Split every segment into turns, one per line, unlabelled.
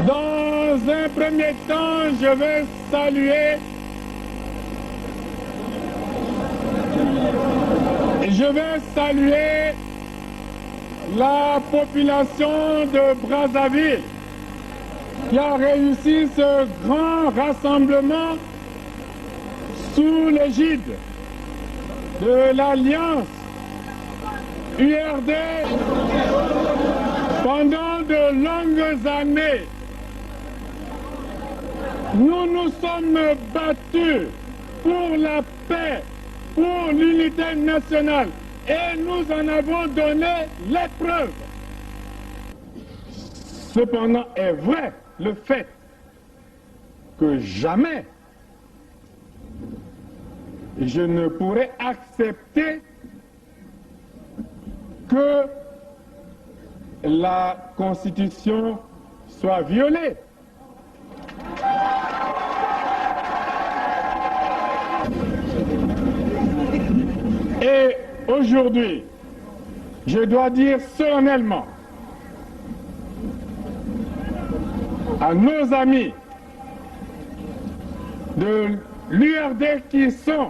Dans un premier temps, je vais saluer la population de Brazzaville qui a réussi ce grand rassemblement sous l'égide de l'Alliance URD. Pendant de longues années, nous nous sommes battus pour la paix, pour l'unité nationale, et nous en avons donné les preuves. Cependant, est vrai le fait que jamais je ne pourrai accepter que la Constitution soit violée. Et aujourd'hui, je dois dire solennellement à nos amis de l'URD qui sont,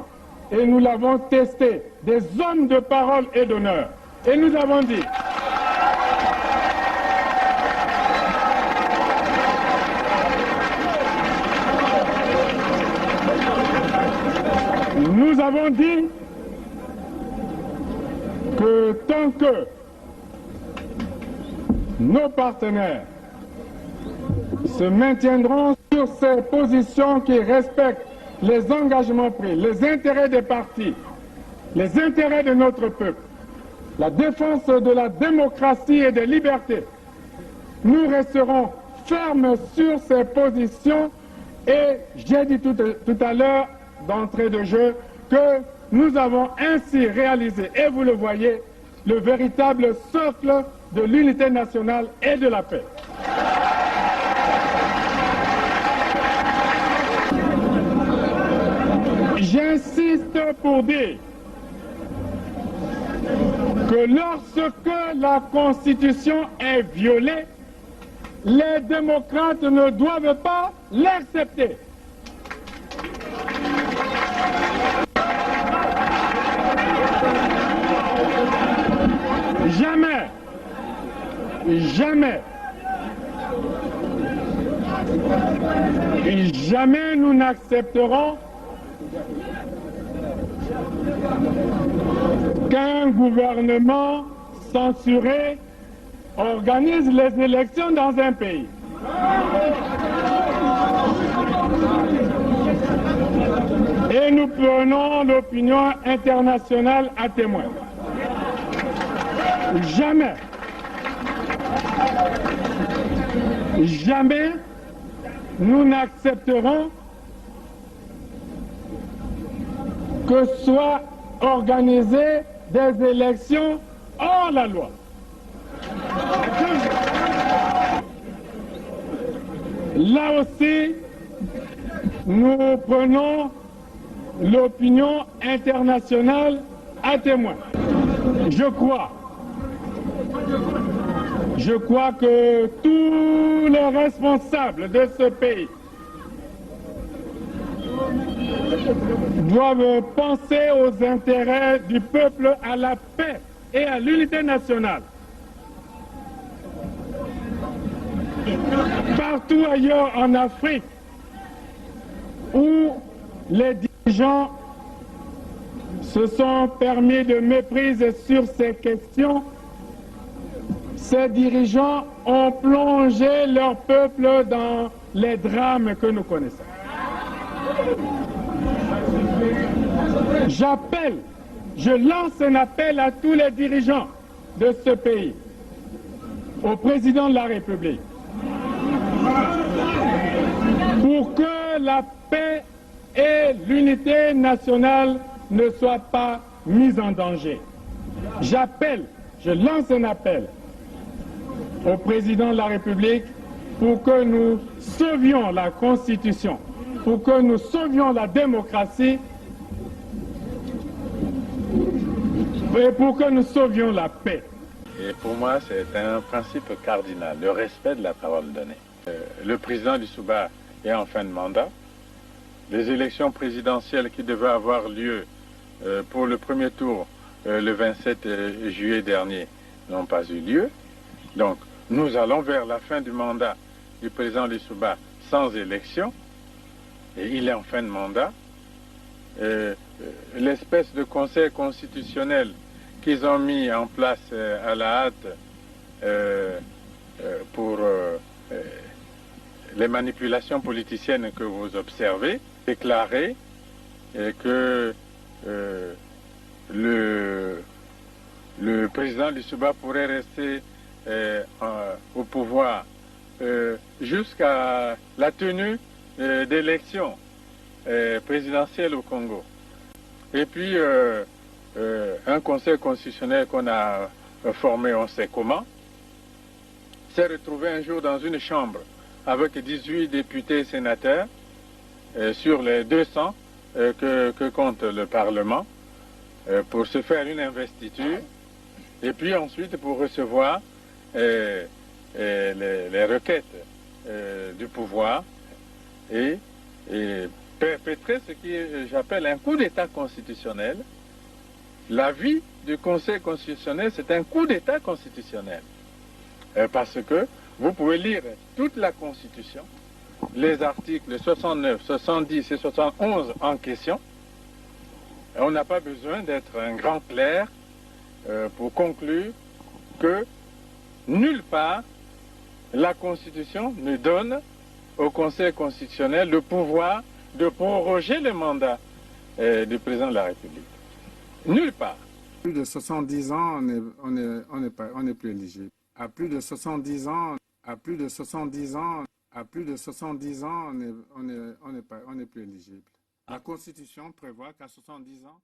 et nous l'avons testé, des hommes de parole et d'honneur. Et nous avons dit, que tant que nos partenaires se maintiendront sur ces positions qui respectent les engagements pris, les intérêts des partis, les intérêts de notre peuple, la défense de la démocratie et des libertés, nous resterons fermes sur ces positions et j'ai dit tout à l'heure d'entrée de jeu que nous avons ainsi réalisé, et vous le voyez, le véritable socle de l'unité nationale et de la paix. J'insiste pour dire que lorsque la Constitution est violée, les démocrates ne doivent pas l'accepter. Jamais, jamais, jamais nous n'accepterons qu'un gouvernement censuré organise les élections dans un pays. Et nous prenons l'opinion internationale à témoin. Jamais, jamais nous n'accepterons que soient organisées des élections hors la loi. Là aussi, nous prenons l'opinion internationale à témoin. Je crois que tous les responsables de ce pays doivent penser aux intérêts du peuple, à la paix et à l'unité nationale. Partout ailleurs en Afrique où les dirigeants se sont permis de méprise sur ces questions, ces dirigeants ont plongé leur peuple dans les drames que nous connaissons. Je lance un appel à tous les dirigeants de ce pays, au président de la République, pour que la paix et l'unité nationale ne soient pas mises en danger. Je lance un appel au président de la République pour que nous sauvions la Constitution, pour que nous sauvions la démocratie et pour que nous sauvions la paix.
Et pour moi, c'est un principe cardinal, le respect de la parole donnée. le président Lissouba est en fin de mandat. Les élections présidentielles qui devaient avoir lieu pour le premier tour le 27 juillet dernier n'ont pas eu lieu. Donc, nous allons vers la fin du mandat du président Lissouba sans élection. Et il est en fin de mandat. L'espèce de conseil constitutionnel qu'ils ont mis en place à la hâte pour les manipulations politiciennes que vous observez, déclarer que le président Lissouba pourrait rester au pouvoir jusqu'à la tenue d'élections présidentielles au Congo. Et puis un conseil constitutionnel qu'on a formé on sait comment s'est retrouvé un jour dans une chambre avec 18 députés et sénateurs sur les 200 que compte le Parlement pour se faire une investiture et puis ensuite pour recevoir les requêtes du pouvoir et perpétrer ce que j'appelle un coup d'État constitutionnel. L'avis du Conseil constitutionnel, c'est un coup d'État constitutionnel. Parce que vous pouvez lire toute la Constitution, les articles 69, 70 et 71 en question. On n'a pas besoin d'être un grand clerc pour conclure que nulle part la Constitution ne donne au Conseil constitutionnel le pouvoir de proroger le mandat du président de la République. Nulle part.
À plus de 70 ans, on n'est plus éligible. À plus de 70 ans, on n'est plus éligible. La Constitution prévoit qu'à 70 ans,